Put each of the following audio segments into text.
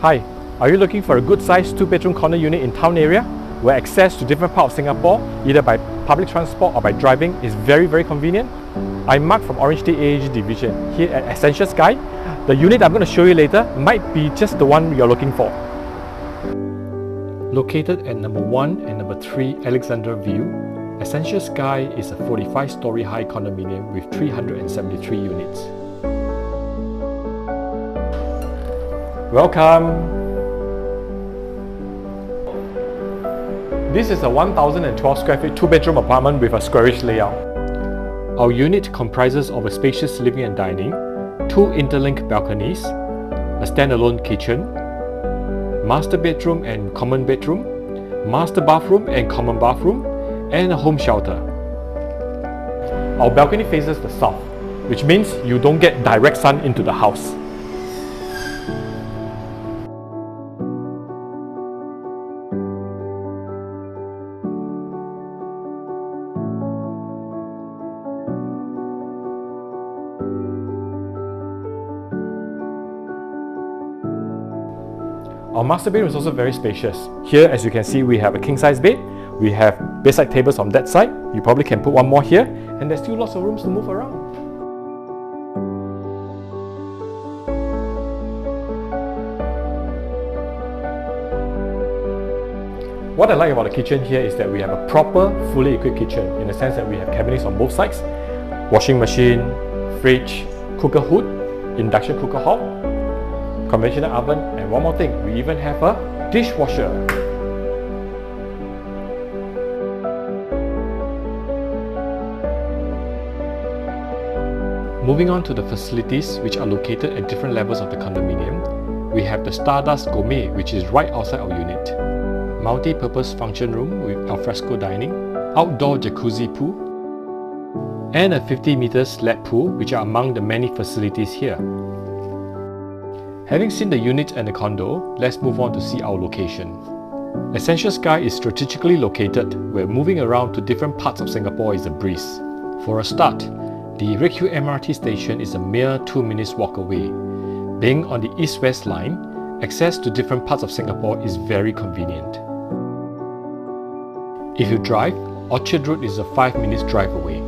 Hi, are you looking for a good sized 2-bedroom condo unit in town area where access to different parts of Singapore, either by public transport or by driving, is very convenient? I'm Mark from OrangeTee AAG division here at Ascentia Sky. The unit I'm going to show you later might be just the one you're looking for. Located at number 1 and number 3 Alexandra View, Ascentia Sky is a 45-story high condominium with 373 units. Welcome! This is a 1,012 square feet 2-bedroom apartment with a squarish layout. Our unit comprises of a spacious living and dining, 2 interlinked balconies, a standalone kitchen, master bedroom and common bedroom, master bathroom and common bathroom, and a home shelter. Our balcony faces the south, which means you don't get direct sun into the house. Our master bedroom is also very spacious. Here, as you can see, we have a king-size bed. We have bedside tables on that side. You probably can put one more here, and there's still lots of rooms to move around. What I like about the kitchen here is that we have a proper, fully equipped kitchen, in the sense that we have cabinets on both sides, washing machine, fridge, cooker hood, induction cooker hob, conventional oven, and one more thing, we even have a dishwasher. Moving on to the facilities, which are located at different levels of the condominium, we have the Stardust Gourmet, which is right outside our unit. Multi-purpose function room with alfresco dining, outdoor jacuzzi pool, and a 50-meter slab pool, which are among the many facilities here. Having seen the unit and the condo, let's move on to see our location. Ascentia Sky is strategically located where moving around to different parts of Singapore is a breeze. For a start, the Redhill MRT station is a mere 2 minutes walk away. Being on the east-west line, access to different parts of Singapore is very convenient. If you drive, Orchard Road is a 5 minutes drive away,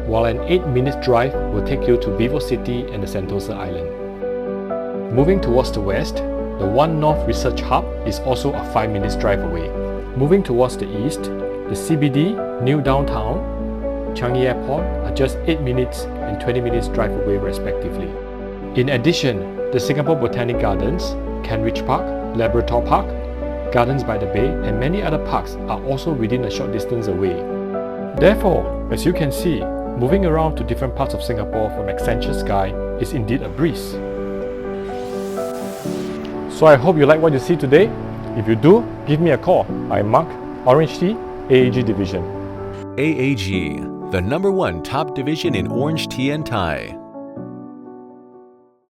while an 8 minutes drive will take you to Vivo City and the Sentosa Island. Moving towards the west, the One North Research Hub is also a 5 minutes drive away. Moving towards the east, the CBD, New Downtown, Changi Airport are just 8 minutes and 20 minutes drive away respectively. In addition, the Singapore Botanic Gardens, Kent Park, Labrador Park, Gardens by the Bay, and many other parks are also within a short distance away. Therefore, as you can see, moving around to different parts of Singapore from Ascentia Sky is indeed a breeze. So I hope you like what you see today. If you do, give me a call. I'm Mark, OrangeTee AAG division. AAG, the #1 top division in orange tea and Thai.